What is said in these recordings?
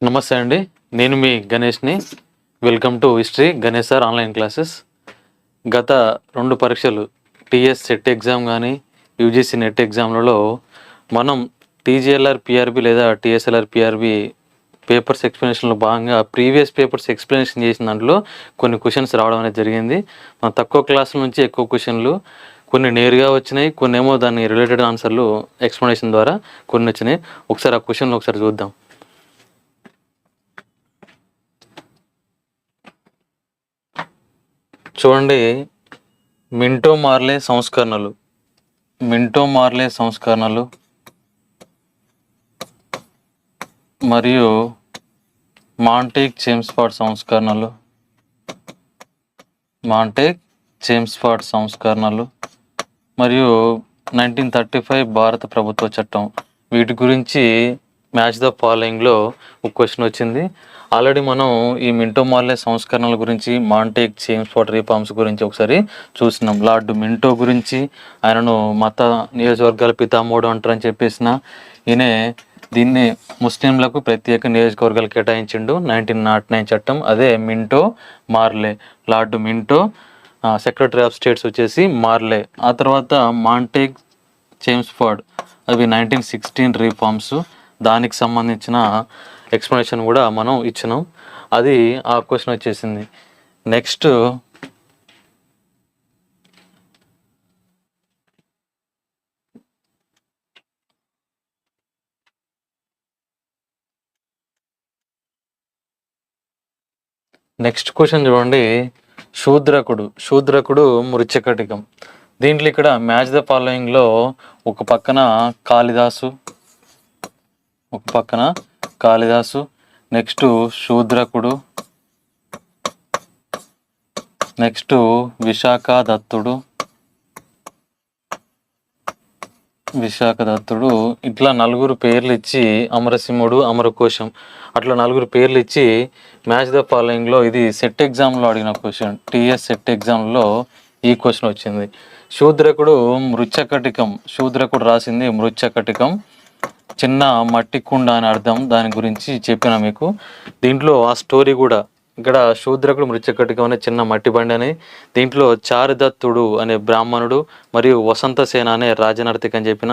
నమస్తే అండి. నేను మీ గణేష్ని. Welcome to history Ganesh sir online classes. గత 2 పరీక్షలు టీఎస్ సెట్ ఎగ్జామ్ కానీ యూజీసీ నెట్ ఎగ్జామ్లలో మనం టీజీఎల్ఆర్ పిఆర్బి లేదా టీఎస్ఎల్ఆర్ పిఆర్బి పేపర్స్ ఎక్స్ప్లెనేషన్లో భాగంగా ప్రీవియస్ పేపర్స్ ఎక్స్ప్లెనేషన్ చేసిన దాంట్లో కొన్ని క్వశ్చన్స్ రావడం అనేది జరిగింది. మన తక్కువ క్లాసుల నుంచి ఎక్కువ క్వశ్చన్లు, కొన్ని నేరుగా వచ్చినాయి, కొన్ని ఏమో దాని రిలేటెడ్ ఆన్సర్లు ఎక్స్ప్లెనేషన్ ద్వారా కొన్ని వచ్చినాయి. ఒకసారి ఆ క్వశ్చన్లు ఒకసారి చూద్దాం. చూడండి, మింటో మార్లే సంస్కరణలు మరియు మాంటేగ్ చేమ్స్ఫోర్డ్ సంస్కరణలు మరియు 1935 భారత ప్రభుత్వ చట్టం, వీటి గురించి మ్యాచ్ ద ఫాలోయింగ్లో ఒక క్వశ్చన్ వచ్చింది. ఆల్రెడీ మనం ఈ మింటో మార్లే సంస్కరణల గురించి, మాంటేగ్ చేమ్స్ఫోర్డ్ రిఫార్మ్స్ గురించి ఒకసారి చూసినాం. లార్డ్ మింటో గురించి, ఆయనను మత నియోజకవర్గాల పితామహుడు అంటారని చెప్పేసిన ఈయనే దీన్ని ముస్లింలకు ప్రత్యేక నియోజకవర్గాలు కేటాయించిండు 1909 చట్టం. అదే Minto మార్లే. Lord Minto, secretary of states వచ్చేసి మార్లే. ఆ తర్వాత మాంటేగ్ చేమ్స్ఫోర్డ్, అవి 1916 రిఫార్మ్స్. దానికి సంబంధించిన ఎక్స్ప్లెనేషన్ కూడా మనం ఇచ్చినాం. అది ఆ క్వశ్చన్ వచ్చేసింది. నెక్స్ట్ క్వశ్చన్ చూడండి. శూద్రకుడు మృచ్ఛకటికం. దీంట్లో ఇక్కడ మ్యాచ్ ద ఫాలోయింగ్లో ఒక పక్కన కాళిదాసు, నెక్స్ట్ శూద్రకుడు, నెక్స్ట్ విశాఖ దత్తుడు, ఇట్లా 4 పేర్లు ఇచ్చి, అమరసింహుడు, అమరకోశం, అట్లా 4 పేర్లు ఇచ్చి మ్యాచ్ ద ఫాలోయింగ్లో, ఇది సెట్ ఎగ్జామ్లో అడిగిన క్వశ్చన్. టీఎస్ సెట్ ఎగ్జామ్లో ఈ క్వశ్చన్ వచ్చింది. శూద్రకుడు రాసింది మృచ్ఛకటికం, చిన్న మట్టి కుండ అని అర్థం. దాని గురించి చెప్పిన మీకు. దీంట్లో ఆ స్టోరీ కూడా, ఇక్కడ శూద్రకుడు మృచ్ఛకటికం అనే చిన్న మట్టి బండి అని, దీంట్లో చారుదత్తుడు అనే బ్రాహ్మణుడు మరియు వసంతసేన అనే రాజనర్తిక అని చెప్పిన.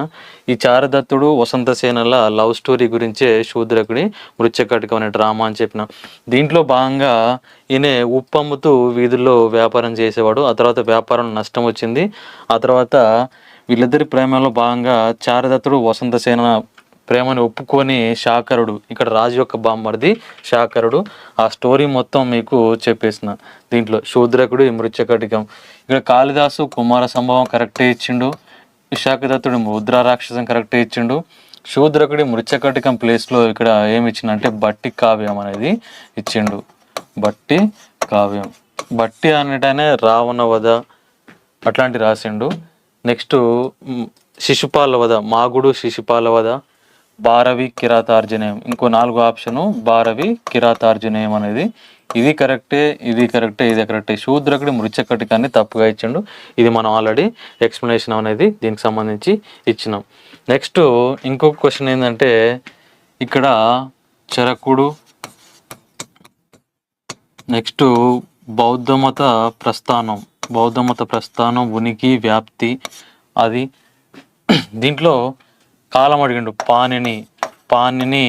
ఈ చారుదత్తుడు వసంతసేనల లవ్ స్టోరీ గురించే శూద్రకుడి మృచ్ఛకటికం అనే డ్రామా అని చెప్పిన. దీంట్లో భాగంగా ఈయన ఉప్పు అమ్ముతూ వీధుల్లో వ్యాపారం చేసేవాడు. ఆ తర్వాత వ్యాపారం నష్టం వచ్చింది. ఆ తర్వాత వీళ్ళిద్దరి ప్రేమలో భాగంగా చారుదత్తుడు వసంతసేన ప్రేమని ఒప్పుకొని శాకరుడు, ఇక్కడ రాజు యొక్క బామ్మర్ది శాకరుడు, ఆ స్టోరీ మొత్తం మీకు చెప్పేసిన. దీంట్లో శూద్రకుడు మృచ్ఛకటికం, ఇక్కడ కాళిదాసు కుమార సంభవం కరెక్టే ఇచ్చిండు, విశాఖదత్తుడు ముద్రా రాక్షసం కరెక్టే ఇచ్చిండు. శూద్రకుడి మృచ్ఛకటికం ప్లేస్లో ఇక్కడ ఏమి ఇచ్చిండంటే బట్టి కావ్యం అనేది ఇచ్చిండు. బట్టి కావ్యం, బట్టి అనేటనే రావణ వధ అట్లాంటి రాసిండు. నెక్స్ట్ శిశుపాల వధ, మాగుడు శిశుపాల వధ, భారవి కిరాతార్జునేయం. ఇంకో 4 ఆప్షను భారవి కిరాతార్జునేయం అనేది. ఇది కరెక్టే, ఇది కరెక్టే. శూద్రకుడి మృచ్ఛకటికాన్ని తప్పుగా ఇచ్చిండు. ఇది మనం ఆల్రెడీ ఎక్స్ప్లెనేషన్ అనేది దీనికి సంబంధించి ఇచ్చినాం. నెక్స్ట్ ఇంకొక క్వశ్చన్ ఏంటంటే, ఇక్కడ చరకుడు, నెక్స్ట్ బౌద్ధమత ప్రస్థానం ఉనికి వ్యాప్తి, అది. దీంట్లో కాలం అడిగిండు. పాణిని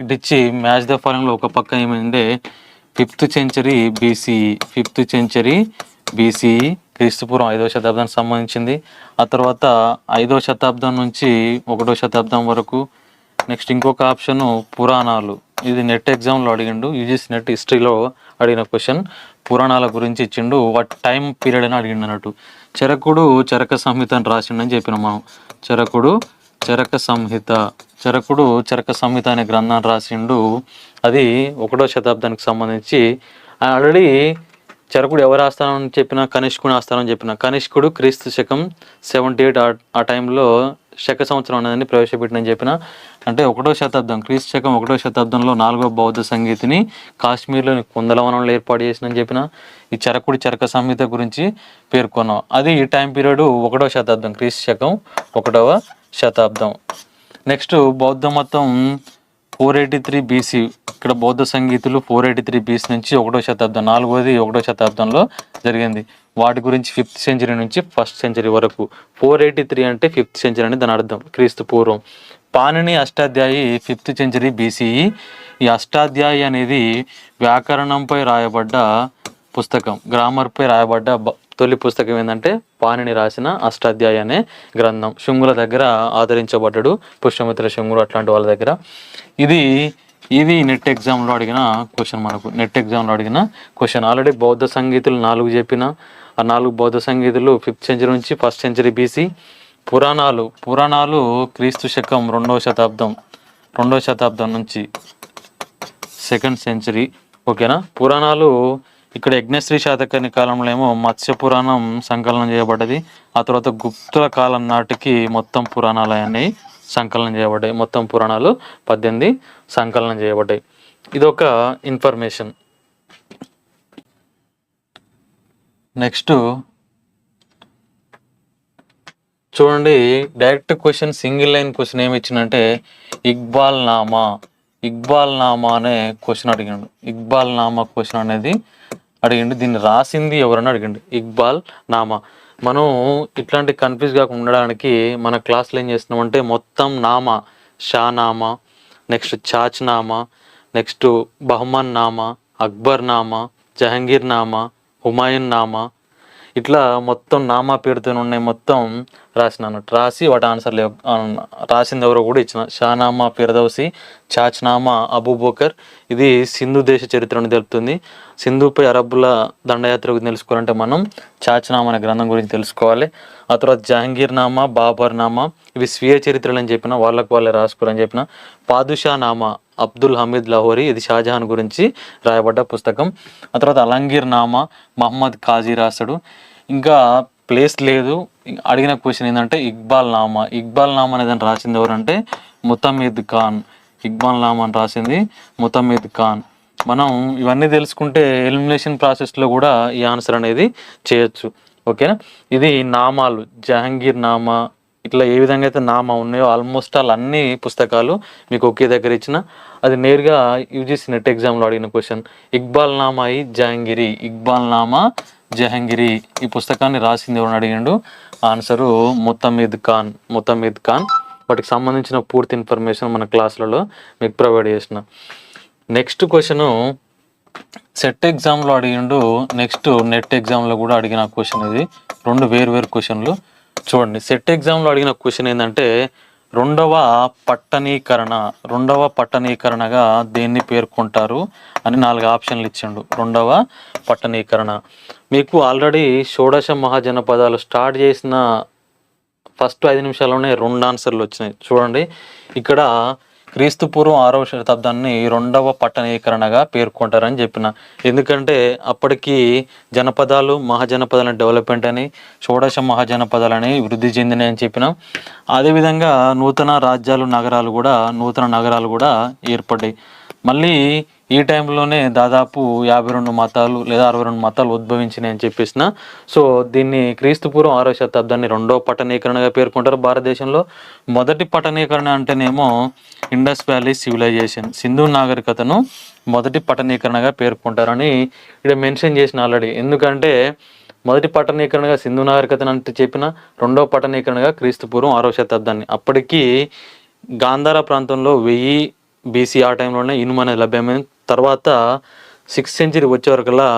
ఇడిచి మ్యాచ్ ద ఫాలోయింగ్లో ఒక పక్క ఏమైందంటే 5th century BCE క్రీస్తుపూర్వం 5వ శతాబ్దానికి సంబంధించింది. ఆ తర్వాత 5వ శతాబ్దం నుంచి 1వ శతాబ్దం వరకు. నెక్స్ట్ ఇంకొక ఆప్షను పురాణాలు. ఇది నెట్ ఎగ్జామ్లో అడిగిండు, యూజీసీ నెట్ హిస్టరీలో అడిగిన క్వశ్చన్. పురాణాల గురించి ఇచ్చిండు, వాట్ టైం పీరియడ్ అని అడిగిండు అన్నట్టు. చరకుడు చరక సంహిత అని రాసిండని చెప్పినాం మనం. చరకుడు చరక సంహిత అనే గ్రంథాన్ని రాసిండు. అది 1వ శతాబ్దానికి సంబంధించి. ఆల్రెడీ చరకుడు ఎవరు ఆస్థానం చెప్పిన, కనిష్కుని ఆస్థానం చెప్పిన. కనిష్కుడు క్రీస్తు శకం 78 ఆ టైంలో శక సంవత్సరం అనేది ప్రవేశపెట్టినని చెప్పిన. అంటే 1వ శతాబ్దం, క్రీస్తు శకం 1వ శతాబ్దంలో 4వ బౌద్ధ సంగీతిని కాశ్మీర్లోని కుందలవనంలో ఏర్పాటు చేసిందని చెప్పిన. ఈ చరకుడి చరక సంహిత గురించి పేర్కొన్నాం. అది ఈ టైం పీరియడ్ 1వ శతాబ్దం, క్రీస్తు శకం 1వ శతాబ్దం. నెక్స్ట్ బౌద్ధ మతం 483 BC. ఇక్కడ బౌద్ధ సంగీతులు 483 BC నుంచి 1వ శతాబ్దం, 1వ శతాబ్దంలో జరిగింది. వాటి గురించి 5th సెంచరీ నుంచి 1st సెంచరీ వరకు. 483 అంటే 5th సెంచరీ అని దాని అర్థం, క్రీస్తు పూర్వం. Panini Ashtadhyayi 5th century BCE. ఈ అష్టాధ్యాయి అనేది వ్యాకరణంపై రాయబడ్డ పుస్తకం, గ్రామర్పై రాయబడ్డ తొలి పుస్తకం ఏంటంటే పాణిని రాసిన అష్టాధ్యాయి అనే గ్రంథం. శుంగుల దగ్గర ఆదరించబడ్డాడు, పుష్యమిత్ర శుంగులు అట్లాంటి వాళ్ళ దగ్గర. ఇది నెట్ ఎగ్జామ్లో అడిగిన క్వశ్చన్, మనకు నెట్ ఎగ్జామ్లో అడిగిన క్వశ్చన్. ఆల్రెడీ బౌద్ధ సంగీతులు 4 చెప్పిన. ఆ 4 బౌద్ధ సంగీతులు 5th సెంచరీ నుంచి 1st సెంచరీ BC. పురాణాలు క్రీస్తు శకం 2వ శతాబ్దం నుంచి 2nd సెంచరీ. ఓకేనా. పురాణాలు ఇక్కడ యజ్ఞశ్రీ శాతకర్ణి కాలంలో ఏమో మత్స్య పురాణం సంకలనం చేయబడ్డది. ఆ తర్వాత గుప్తుల కాలం నాటికి మొత్తం పురాణాలు అన్నీ సంకలనం చేయబడ్డాయి. మొత్తం పురాణాలు 18 సంకలనం చేయబడ్డాయి. ఇదొక ఇన్ఫర్మేషన్. నెక్స్ట్ చూడండి, direct question, single line question ఏమి ఇచ్చిందంటే ఇక్బాల్ నామా అనే క్వశ్చన్ అడిగాడు. ఇక్బాల్ నామా క్వశ్చన్ అనేది అడిగిండు. దీన్ని రాసింది ఎవరని అడిగిండు, ఇక్బాల్ నామా. మనం ఇట్లాంటి కన్ఫ్యూజ్ కాకుండా ఉండడానికి మన క్లాస్లో ఏం చేస్తున్నామంటే మొత్తం నామా, షానామా, నెక్స్ట్ చాచ్ నామా, నెక్స్ట్ బహ్మన్ నామా, అక్బర్ నామా, జహంగీర్ నామా, హుమాయూన్ నామా, ఇట్లా మొత్తం నామా పేరుతో ఉన్నాయి. మొత్తం రాసినాను, రాసి వాటి ఆన్సర్లు రాసింది ఎవరో కూడా ఇచ్చిన. షానామా ఫిర్దౌసి, చాచ్నామా అబూబకర్. ఇది సింధు దేశ చరిత్రను తెలుపుతుంది. సింధుపై అరబ్బుల దండయాత్ర గురించి తెలుసుకోవాలంటే మనం చాచ్నామా అనే గ్రంథం గురించి తెలుసుకోవాలి. ఆ తర్వాత జహంగీర్ నామా, బాబర్ నామా, ఇవి స్వీయ చరిత్రలు అని చెప్పిన, వాళ్ళే రాసుకోరని చెప్పిన. పాదుషా నామా అబ్దుల్ హమీద్ లాహోరీ, ఇది షాజహాన్ గురించి రాయబడ్డ పుస్తకం. ఆ తర్వాత అలంగీర్ నామా మహమ్మద్ ఖాజీ రాస్తాడు. ఇంకా ప్లేస్ లేదు. అడిగిన క్వశ్చన్ ఏంటంటే ఇక్బాల్ నామా అనే దాన్ని రాసింది ఎవరంటే ముతమీద్ ఖాన్. ఇక్బాల్ నామా అని రాసింది ముతమీద్ ఖాన్. మనం ఇవన్నీ తెలుసుకుంటే ఎలిమినేషన్ ప్రాసెస్లో కూడా ఈ ఆన్సర్ అనేది చేయొచ్చు. ఓకేనా. ఇది నామాలు, జహంగీర్ నామా, ఇట్లా ఏ విధంగా అయితే నామా ఉన్నాయో ఆల్మోస్ట్ అన్ని పుస్తకాలు మీకు ఒకే దగ్గర ఇచ్చిన. అది నేరుగా యూజీసీ నెట్ ఎగ్జామ్లో అడిగిన క్వశ్చన్. ఇక్బాల్ నామా జహంగిరి ఈ పుస్తకాన్ని రాసింది ఎవరు అడిగిండు, ఆన్సరు ముతమీద్ ఖాన్. వాటికి సంబంధించిన పూర్తి ఇన్ఫర్మేషన్ మన క్లాసులలో మీకు ప్రొవైడ్ చేసిన. నెక్స్ట్ క్వశ్చను సెట్ ఎగ్జామ్లో అడిగిండు, నెక్స్ట్ నెట్ ఎగ్జామ్లో కూడా అడిగిన క్వశ్చన్. ఇది 2 వేరు క్వశ్చన్లు. చూడండి, సెట్ ఎగ్జామ్లో అడిగిన క్వశ్చన్ ఏంటంటే రెండవ పట్టణీకరణగా దేన్ని పేర్కొంటారు అని 4 ఆప్షన్లు ఇచ్చిండు. రెండవ పట్టణీకరణ. మీకు ఆల్రెడీ షోడశ మహాజనపదాలు స్టార్ట్ చేసిన ఫస్ట్ 5 నిమిషాల్లోనే 2 ఆన్సర్లు వచ్చినాయి. చూడండి, ఇక్కడ క్రీస్తు పూర్వం 6వ శతాబ్దాన్ని రెండవ పట్టణీకరణగా పేర్కొంటారని చెప్పిన. ఎందుకంటే అప్పటికి జనపదాలు, మహాజనపదాలని డెవలప్మెంట్ అని, షోడశ మహాజనపదాలని వృద్ధి చెందినాయి అని చెప్పిన. అదేవిధంగా నూతన నగరాలు కూడా ఏర్పడ్డాయి. మళ్ళీ ఈ టైంలోనే దాదాపు 52 మతాలు లేదా 62 మతాలు ఉద్భవించినాయి అని చెప్పేసిన. సో దీన్ని క్రీస్తు పూర్వం 6వ శతాబ్దాన్ని రెండవ పట్టణీకరణగా పేర్కొంటారు. భారతదేశంలో మొదటి పట్టణీకరణ అంటేనేమో ఇండస్ వ్యాలీ సివిలైజేషన్, సింధు నాగరికతను మొదటి పట్టణీకరణగా పేర్కొంటారని ఇక్కడ మెన్షన్ చేసిన ఆల్రెడీ. ఎందుకంటే మొదటి పట్టణీకరణగా సింధు నాగరికతను అంటే చెప్పిన, రెండవ పట్టణీకరణగా క్రీస్తు పూర్వం 6వ శతాబ్దాన్ని. అప్పటికి గాంధార ప్రాంతంలో 1000 BC ఆ టైంలోనే ఇనుము అనేది లభ్యమైంది. తర్వాత 6th సెంచరీ వచ్చే వరకల్లా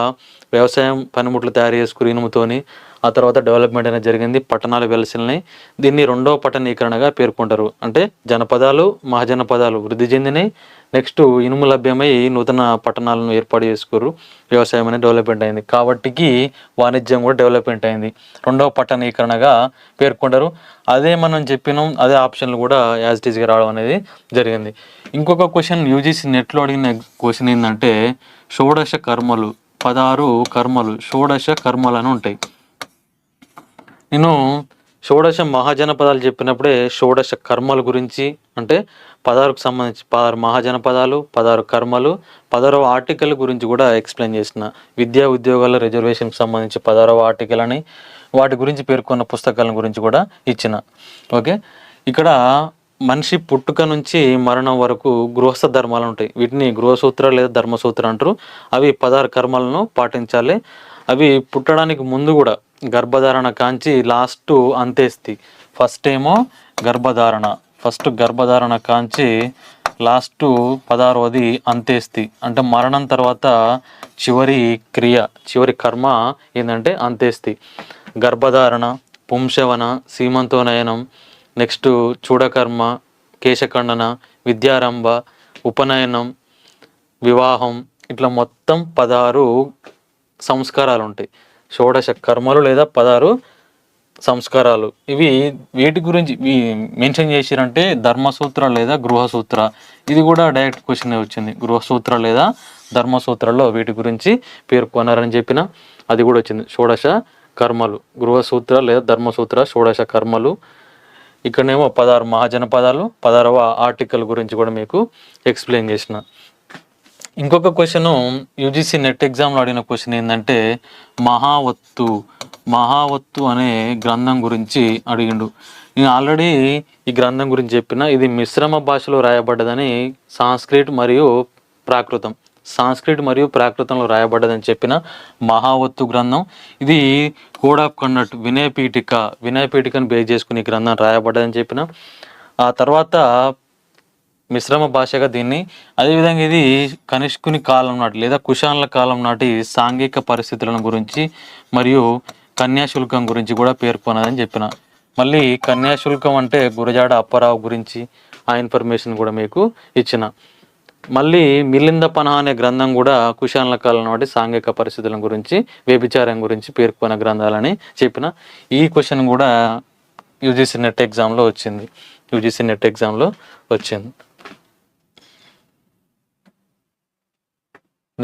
వ్యవసాయం పనిముట్లు తయారు చేసుకుని ఇనుముతోని. ఆ తర్వాత డెవలప్మెంట్ అనేది జరిగింది, పట్టణాలు వెలసిల్లినాయి. దీన్ని రెండవ పట్టణీకరణగా పేర్కొంటారు. అంటే జనపదాలు, మహాజనపదాలు వృద్ధి చెందినాయి. నెక్స్ట్ ఇనుము లభ్యమై నూతన పట్టణాలను ఏర్పాటు చేసుకోరు, వ్యవసాయం అనేది డెవలప్మెంట్ అయింది. కాబట్టికి వాణిజ్యం కూడా డెవలప్మెంట్ అయింది, రెండవ పట్టణీకరణగా పేర్కొంటారు. అదే మనం చెప్పినాం, అదే ఆప్షన్లు కూడా యాజ్ ఇట్ ఈస్గా రావడం అనేది జరిగింది. ఇంకొక క్వశ్చన్ యూజీసీ నెట్లో అడిగిన క్వశ్చన్ ఏంటంటే షోడశ కర్మలు, 16 కర్మలు, షోడశ కర్మలు అని ఉంటాయి. నేను షోడశ మహాజనపదాలు చెప్పినప్పుడే షోడశ కర్మల గురించి, అంటే 16కు సంబంధించి 16 మహాజనపదాలు, 16 కర్మలు, 16వ ఆర్టికల్ గురించి కూడా ఎక్స్ప్లెయిన్ చేసిన. విద్యా ఉద్యోగాల రిజర్వేషన్కి సంబంధించి 16వ ఆర్టికల్ అని, వాటి గురించి పేర్కొన్న పుస్తకాల గురించి కూడా ఇచ్చిన. ఓకే, ఇక్కడ మనిషి పుట్టుక నుంచి మరణం వరకు గృహస్థ ధర్మాలు ఉంటాయి. వీటిని గృహసూత్ర లేదా ధర్మసూత్ర అంటారు. అవి 16 కర్మలను పాటించాలి. అవి పుట్టడానికి ముందు కూడా గర్భధారణ కాంచి లాస్ట్ అంత్యేష్టి. ఫస్ట్ ఏమో గర్భధారణ, ఫస్ట్ గర్భధారణ కాంచి లాస్ట్ 16వది అంత్యేష్టి. అంటే మరణం తర్వాత చివరి క్రియ, చివరి కర్మ ఏంటంటే అంత్యేష్టి. గర్భధారణ, పుంసవన, సీమంతోనయనం, నెక్స్ట్ చూడకర్మ, కేశఖండన, విద్యారంభ, ఉపనయనం, వివాహం, ఇట్లా మొత్తం 16 సంస్కారాలు ఉంటాయి. షోడశ కర్మలు లేదా 16 సంస్కారాలు. ఇవి వీటి గురించి మెన్షన్ చేసిరంటే ధర్మసూత్ర లేదా గృహసూత్ర. ఇది కూడా డైరెక్ట్ క్వశ్చన్ వచ్చింది. గృహసూత్ర లేదా ధర్మసూత్రాల్లో వీటి గురించి పేర్కొన్నారని చెప్పిన అది కూడా వచ్చింది. షోడశ కర్మలు, గృహసూత్ర లేదా ధర్మసూత్ర, షోడశ కర్మలు. ఇక్కడనేమో 16 మహాజనపదాలు, 16వ ఆర్టికల్ గురించి కూడా మీకు ఎక్స్ప్లెయిన్ చేసిన. ఇంకొక క్వశ్చను యూజీసీ నెట్ ఎగ్జామ్లో అడిగిన క్వశ్చన్ ఏంటంటే మహావత్తు అనే గ్రంథం గురించి అడిగిండు. నేను ఆల్రెడీ ఈ గ్రంథం గురించి చెప్పిన. ఇది మిశ్రమ భాషలో రాయబడ్డదని సంస్కృత్ మరియు ప్రాకృతంలో రాయబడ్డదని చెప్పిన మహావత్తు గ్రంథం. ఇది కోడ్ ఆఫ్ కండక్ట్ వినయపీఠికను బేస్ చేసుకుని ఈ గ్రంథం రాయబడ్డదని చెప్పిన. ఆ తర్వాత మిశ్రమ భాషగా దీన్ని, అదేవిధంగా ఇది కనిష్కుని కాలం నాటి లేదా కుషాన్ల కాలం నాటి సాంఘిక పరిస్థితులను గురించి మరియు కన్యాశుల్కం గురించి కూడా పేర్కొన్నదని చెప్పిన. మళ్ళీ కన్యాశుల్కం అంటే గురజాడ అప్పారావు గురించి ఆ ఇన్ఫర్మేషన్ కూడా మీకు ఇచ్చిన. మళ్ళీ మిలింద పనహ అనే గ్రంథం కూడా కుషాన్ల కాలం నాటి సాంఘిక పరిస్థితుల గురించి, వ్యభిచారం గురించి పేర్కొన్న గ్రంథాలని చెప్పిన. ఈ క్వశ్చన్ కూడా యూజీసీ నెట్ ఎగ్జామ్లో వచ్చింది.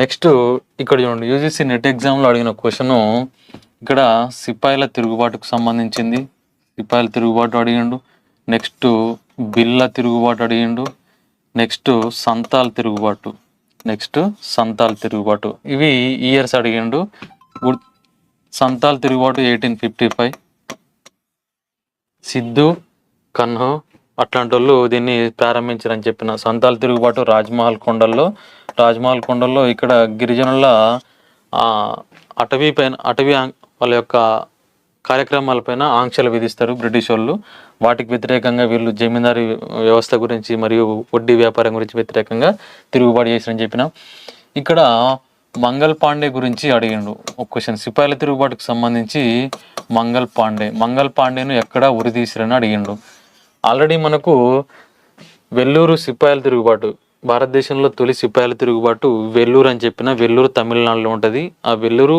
నెక్స్ట్ ఇక్కడ చూడండి, యూజీసీ నెట్ ఎగ్జామ్లో అడిగిన క్వశ్చను ఇక్కడ సిపాయిల తిరుగుబాటుకు సంబంధించింది. సిపాయిల తిరుగుబాటు అడిగిండు. నెక్స్ట్ బిల్ల తిరుగుబాటు అడిగిండు. నెక్స్ట్ సంతాల్ తిరుగుబాటు. ఇవి ఇయర్స్ అడిగిండు. సంతాల్ తిరుగుబాటు 1855. సిద్ధు, కన్హో అట్లాంటి వాళ్ళు దీన్ని ప్రారంభించారని చెప్పిన. సంతాల్ తిరుగుబాటు రాజ్మహల్ కొండల్లో ఇక్కడ గిరిజనుల అటవీ వాళ్ళ యొక్క కార్యక్రమాలపైన ఆంక్షలు విధిస్తారు బ్రిటిష్ వాళ్ళు. వాటికి వ్యతిరేకంగా వీళ్ళు జమీందారీ వ్యవస్థ గురించి మరియు వడ్డీ వ్యాపారం గురించి వ్యతిరేకంగా తిరుగుబాటు చేసిరని చెప్పిన. ఇక్కడ మంగల్ పాండే గురించి అడిగిండు ఒక క్వశ్చన్. సిపాయిల తిరుగుబాటుకు సంబంధించి మంగల్ పాండేను ఎక్కడ ఉరితీసిరని అడిగిండు. ఆల్రెడీ మనకు వెల్లూరు సిపాయిల తిరుగుబాటు, భారతదేశంలో తొలి సిపాయిల తిరుగుబాటు వెల్లూరు అని చెప్పిన. వెల్లూరు తమిళనాడులో ఉంటుంది. ఆ వెల్లూరు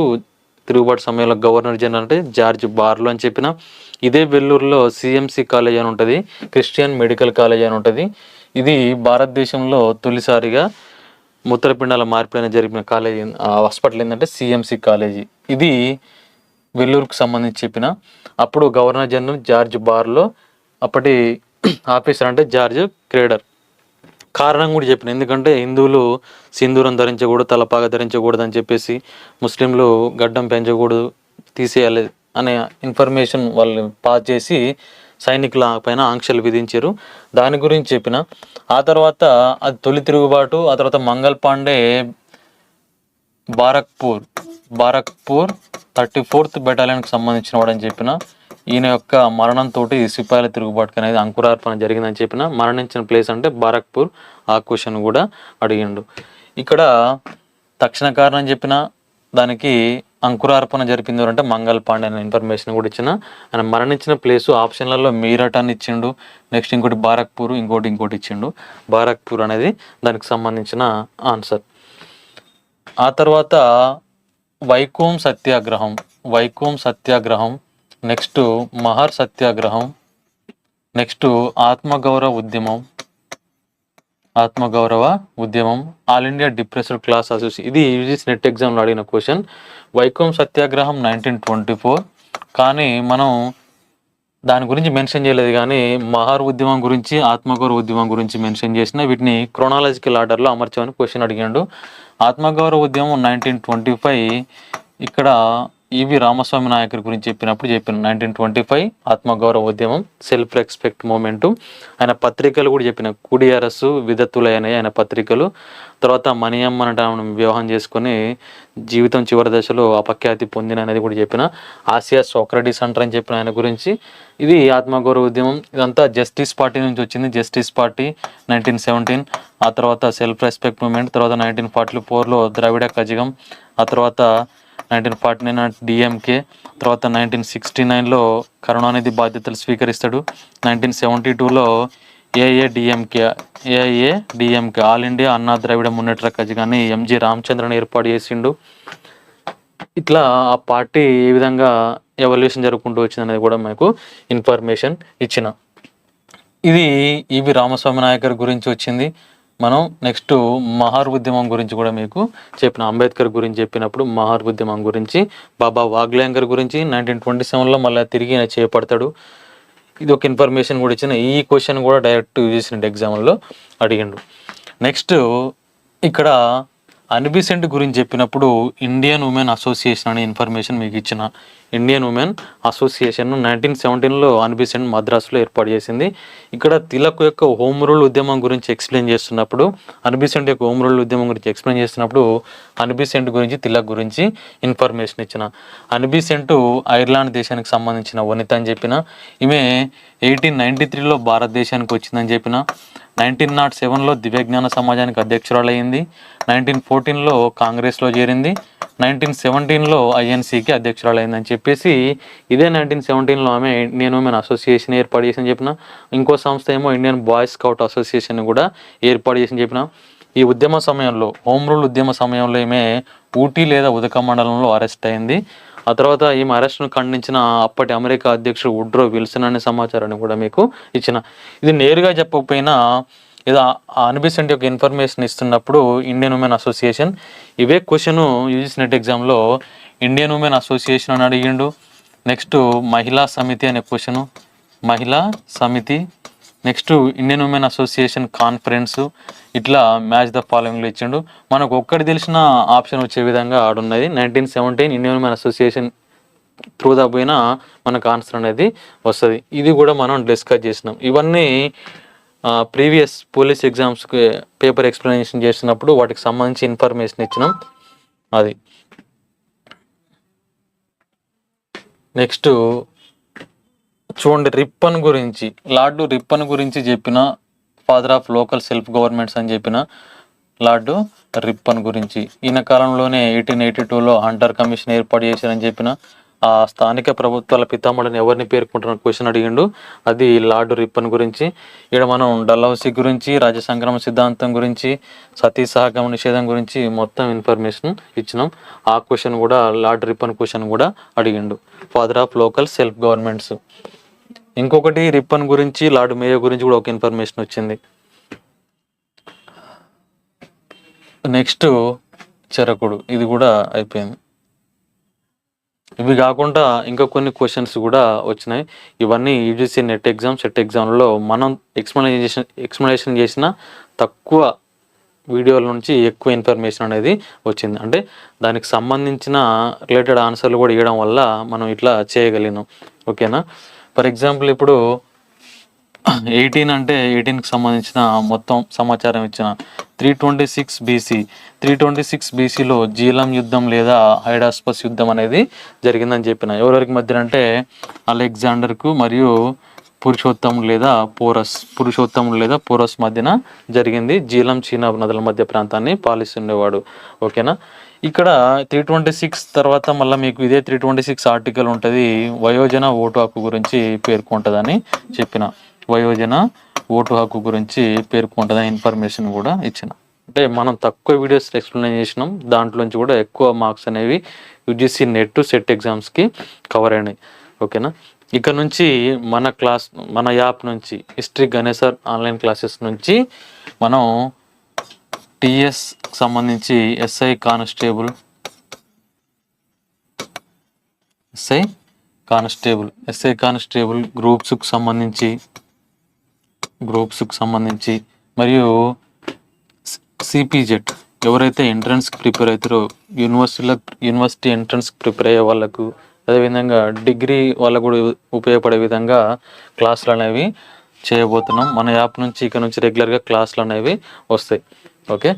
తిరుగుబాటు సమయంలో గవర్నర్ జనరల్ అంటే జార్జ్ బార్లో అని చెప్పిన. ఇదే వెల్లూరులో సిఎంసి కాలేజ్ అని ఉంటుంది, క్రిస్టియన్ మెడికల్ కాలేజ్ అని ఉంటుంది. ఇది భారతదేశంలో తొలిసారిగా మూత్రపిండాల మార్పిడిన జరిపిన కాలేజీ, హాస్పిటల్ ఏంటంటే సిఎంసి కాలేజీ. ఇది వెల్లూరుకు సంబంధించి చెప్పిన. అప్పుడు గవర్నర్ జనరల్ జార్జ్ బార్లో, అప్పటి ఆఫీసర్ అంటే జార్జ్ క్రేడర్. కారణం కూడా చెప్పిన, ఎందుకంటే హిందువులు సింధూరం ధరించకూడదు, తలపాగా ధరించకూడదు అని చెప్పేసి, ముస్లింలు గడ్డం పెంచకూడదు, తీసేయాలి అనే ఇన్ఫర్మేషన్ వాళ్ళు పాస్ చేసి సైనికుల పైన ఆంక్షలు విధించారు. దాని గురించి చెప్పిన. ఆ తర్వాత అది తొలి తిరుగుబాటు. ఆ తర్వాత మంగల్ పాండే బారక్పూర్ 34th బెటాలియన్కి సంబంధించిన వాడని చెప్పిన. ఈయన యొక్క మరణంతో సిపాయిల తిరుగుబాటుకి అనేది అంకురార్పణ జరిగిందని చెప్పిన. మరణించిన ప్లేస్ అంటే బారక్పూర్. ఆ క్వశ్చన్ కూడా అడిగిండు. ఇక్కడ తక్షణ కారణం చెప్పిన, దానికి అంకురార్పణ జరిపింది అంటే మంగల్ పాండే అనే ఇన్ఫర్మేషన్ కూడా ఇచ్చిన. ఆయన మరణించిన ప్లేసు ఆప్షన్లలో మీరట్ అని ఇచ్చిండు. నెక్స్ట్ ఇంకోటి బారక్పూర్, ఇంకోటి ఇచ్చిండు. బారక్పూర్ అనేది దానికి సంబంధించిన ఆన్సర్. ఆ తర్వాత వైకోమ్ సత్యాగ్రహం, నెక్స్ట్ మహర్ సత్యాగ్రహం, నెక్స్ట్ ఆత్మగౌరవ ఉద్యమం, all India depressed class association. ఇది యూజీసీ నెట్ ఎగ్జామ్లో అడిగిన క్వశ్చన్. వైకోమ్ సత్యాగ్రహం 1924, కానీ మనం దాని గురించి మెన్షన్ చేయలేదు. కానీ మహర్ ఉద్యమం గురించి, ఆత్మగౌరవ ఉద్యమం గురించి మెన్షన్ చేసిన. వీటిని క్రోనాలజికల్ ఆర్డర్లో అమర్చామని క్వశ్చన్ అడిగాడు. ఆత్మగౌరవ ఉద్యమం 1925. ఇక్కడ ఈవి రామస్వామి నాయకర్ గురించి చెప్పినప్పుడు చెప్పిన 1925 ఆత్మగౌరవ ఉద్యమం, సెల్ఫ్ రెస్పెక్ట్ మూమెంటు. ఆయన పత్రికలు కూడా చెప్పిన కుడి అరసు విధత్తులైనవి ఆయన పత్రికలు. తర్వాత మణియమ్మ అనటం వివాహం చేసుకొని జీవితం చివరి దశలో అపఖ్యాతి పొందిన అనేది కూడా చెప్పిన. ఆసియా సోక్రటీస్ అంటారని చెప్పిన ఆయన గురించి. ఇది ఆత్మగౌరవ ఉద్యమం. ఇదంతా జస్టిస్ పార్టీ నుంచి వచ్చింది. జస్టిస్ పార్టీ 1917, ఆ తర్వాత సెల్ఫ్ రెస్పెక్ట్ మూమెంట్, తర్వాత 1944లో ద్రవిడ కజగం, ఆ తర్వాత 1949 డిఎంకే, తర్వాత 1969లో కరుణానిధి బాధ్యతలు స్వీకరిస్తాడు. 1972లో ఏఐఏడిఎంకే ఆల్ ఇండియా అన్నా ద్రవిడ మున్నెట్ర కజగాన్ని ఎంజి రామచంద్రన్ ఏర్పాటు చేసిండు. ఇట్లా ఆ పార్టీ ఏ విధంగా ఎవల్యూషన్ జరుపుకుంటూ వచ్చింది అనేది కూడా మనకు ఇన్ఫర్మేషన్ ఇచ్చిన. ఇది ఈవి రామస్వామి నాయకర్ గురించి వచ్చింది. మనం నెక్స్ట్ మహార్ ఉద్యమం గురించి కూడా మీకు చెప్పిన. అంబేద్కర్ గురించి చెప్పినప్పుడు మహార్ ఉద్యమం గురించి, బాబా వాగ్లేంకర్ గురించి 1927లో మళ్ళీ తిరిగి చేపడతాడు. ఇది ఒక ఇన్ఫర్మేషన్ కూడా ఇచ్చిన. ఈ క్వశ్చన్ కూడా డైరెక్ట్ యూజ్ చేసిన ఎగ్జామ్లో అడిగిండు. నెక్స్ట్ ఇక్కడ అన్బిసెంట్ గురించి చెప్పినప్పుడు ఇండియన్ ఉమెన్ అసోసియేషన్ అనే ఇన్ఫర్మేషన్ మీకు ఇచ్చిన. ఇండియన్ ఉమెన్ అసోసియేషన్ 1917లో అన్బిసెంట్ మద్రాసులో ఏర్పాటు చేసింది. ఇక్కడ తిలక్ యొక్క హోమ్ రూల్ ఉద్యమం గురించి ఎక్స్ప్లెయిన్ చేస్తున్నప్పుడు, అన్బిసెంట్ యొక్క హోమ్ రూల్ ఉద్యమం గురించి ఎక్స్ప్లెయిన్ చేస్తున్నప్పుడు అన్బిసెంట్ గురించి తిలక్ గురించి ఇన్ఫర్మేషన్ ఇచ్చిన. అన్బిసెంట్ ఐర్లాండ్ దేశానికి సంబంధించిన వనిత అని చెప్పిన. ఈమె 1893లో భారతదేశానికి వచ్చిందని చెప్పిన. 1907లో దివ్యజ్ఞాన సమాజానికి అధ్యక్షురాలయ్యింది. 1914లో కాంగ్రెస్లో చేరింది. 1917లో ఐఎన్సీకి అధ్యక్షురాలైందని చెప్పేసి, ఇదే 1917లో ఆమె ఇండియన్ ఉమెన్ అసోసియేషన్ ఏర్పాటు చేసి చెప్పిన. ఇంకో సంస్థ ఏమో ఇండియన్ బాయ్స్ స్కౌట్ అసోసియేషన్ కూడా ఏర్పాటు చేసి చెప్పిన. ఈ ఉద్యమ సమయంలో, హోమ్ రూల్ ఉద్యమ సమయంలో ఈమె ఊటీ లేదా ఉదక మండలంలో అరెస్ట్ అయింది. ఆ తర్వాత ఈమె అరెస్ట్ను ఖండించిన అప్పటి అమెరికా అధ్యక్షుడు వుడ్రో విల్సన్ అనే సమాచారాన్ని కూడా మీకు ఇచ్చిన. ఇది నేరుగా చెప్పకపోయినా ఏదో అన్బిసెంట్ యొక్క ఇన్ఫర్మేషన్ ఇస్తున్నప్పుడు ఇండియన్ ఉమెన్ అసోసియేషన్, ఇవే క్వశ్చన్ యూజీసీ నెట్ ఎగ్జామ్లో ఇండియన్ ఉమెన్ అసోసియేషన్ అని అడిగిండు. నెక్స్ట్ మహిళా సమితి అనే క్వశ్చన్, మహిళా సమితి. Next Indian women association conference. ఇట్లా మ్యాచ్ ద ఫాలోయింగ్లో ఇచ్చిండు. మనకు ఒక్కటి తెలిసిన ఆప్షన్ వచ్చే విధంగా ఆడున్నది. 1917 Indian women association through the పోయినా మనకు ఆన్సర్ అనేది వస్తుంది. ఇది కూడా మనం డిస్కస్ చేసినాం. ఇవన్నీ ప్రీవియస్ పోలీస్ ఎగ్జామ్స్కి పేపర్ ఎక్స్ప్లెనేషన్ చేసినప్పుడు వాటికి సంబంధించి ఇన్ఫర్మేషన్ ఇచ్చినాం. అది నెక్స్ట్ చూడండి, రిప్పన్ గురించి, లార్డ్ రిప్పన్ గురించి చెప్పిన. Father of local self governments అని చెప్పిన లార్డ్ రిప్పన్ గురించి. ఈయన కాలంలోనే 1882లో హంటర్ కమిషన్ ఏర్పాటు చేశారని చెప్పిన. ఆ స్థానిక ప్రభుత్వాల పితామహుడిని ఎవరిని పేర్కొంటున్న క్వశ్చన్ అడిగిండు. అది లార్డ్ రిప్పన్ గురించి. ఇక్కడ మనం డల్హౌసీ గురించి, రాజ్య సంక్రమణ సిద్ధాంతం గురించి, సతీ సహగమన నిషేధం గురించి మొత్తం ఇన్ఫర్మేషన్ ఇచ్చినాం. ఆ క్వశ్చన్ కూడా లార్డ్ రిప్పన్ క్వశ్చన్ కూడా అడిగిండు. Father of local self governments. ఇంకొకటి రిప్పన్ గురించి, లార్డ్ మేయో గురించి కూడా ఒక ఇన్ఫర్మేషన్ వచ్చింది. నెక్స్ట్ చరకుడు, ఇది కూడా అయిపోయింది. ఇవి కాకుండా ఇంకా కొన్ని క్వశ్చన్స్ కూడా వచ్చినాయి. ఇవన్నీ యూజీసీ నెట్ ఎగ్జామ్, సెట్ ఎగ్జామ్లో మనం ఎక్స్ప్లెనేషన్ చేసిన తక్కువ వీడియోల నుంచి ఎక్కువ ఇన్ఫర్మేషన్ అనేది వచ్చింది. అంటే దానికి సంబంధించిన రిలేటెడ్ ఆన్సర్లు కూడా ఇవ్వడం వల్ల మనం ఇట్లా చేయగలిగినాం. ఓకేనా? ఫర్ ఎగ్జాంపుల్ ఇప్పుడు 18 అంటే 18కి సంబంధించిన మొత్తం సమాచారం ఇచ్చిన. 326 బీసీలో జీలం యుద్ధం లేదా హైడాస్పస్ యుద్ధం అనేది జరిగిందని చెప్పిన. ఎవరెవరికి మధ్య అంటే అలెగ్జాండర్కు మరియు పురుషోత్తముడు లేదా పోరస్ మధ్యన జరిగింది. జీలం చీనా నదుల మధ్య ప్రాంతాన్ని పాలిస్తుండేవాడు. ఓకేనా? ఇక్కడ 326 తర్వాత మళ్ళీ మీకు ఇదే 326 ఆర్టికల్ ఉంటుంది, వయోజన ఓటు హక్కు గురించి పేర్కొంటుందని చెప్పిన. వయోజన ఓటు హక్కు గురించి పేర్కొంటుందని ఇన్ఫర్మేషన్ కూడా ఇచ్చిన. అంటే మనం తక్కువ వీడియోస్ ఎక్స్ప్లెయిన్ చేసినాం, దాంట్లోంచి కూడా ఎక్కువ మార్క్స్ అనేవి యూజీసీ నెట్ సెట్ ఎగ్జామ్స్కి కవర్ అయినాయి. ఓకేనా? ఇక్కడ నుంచి మన యాప్ నుంచి హిస్టరీ గణేశర్ ఆన్లైన్ క్లాసెస్ నుంచి మనం టీఎస్ సంబంధించి ఎస్ఐ కానిస్టేబుల్ గ్రూప్స్కి సంబంధించి మరియు సిపిజెడ్ ఎవరైతే ఎంట్రన్స్ ప్రిపేర్ అవుతారో యూనివర్సిటీ ఎంట్రన్స్ ప్రిపేర్ అయ్యే వాళ్ళకు, అదేవిధంగా డిగ్రీ వాళ్ళకు కూడా ఉపయోగపడే విధంగా క్లాసులు అనేవి చేయబోతున్నాం. మన యాప్ నుంచి ఇక నుంచి రెగ్యులర్గా క్లాసులు అనేవి వస్తాయి. ఓకే.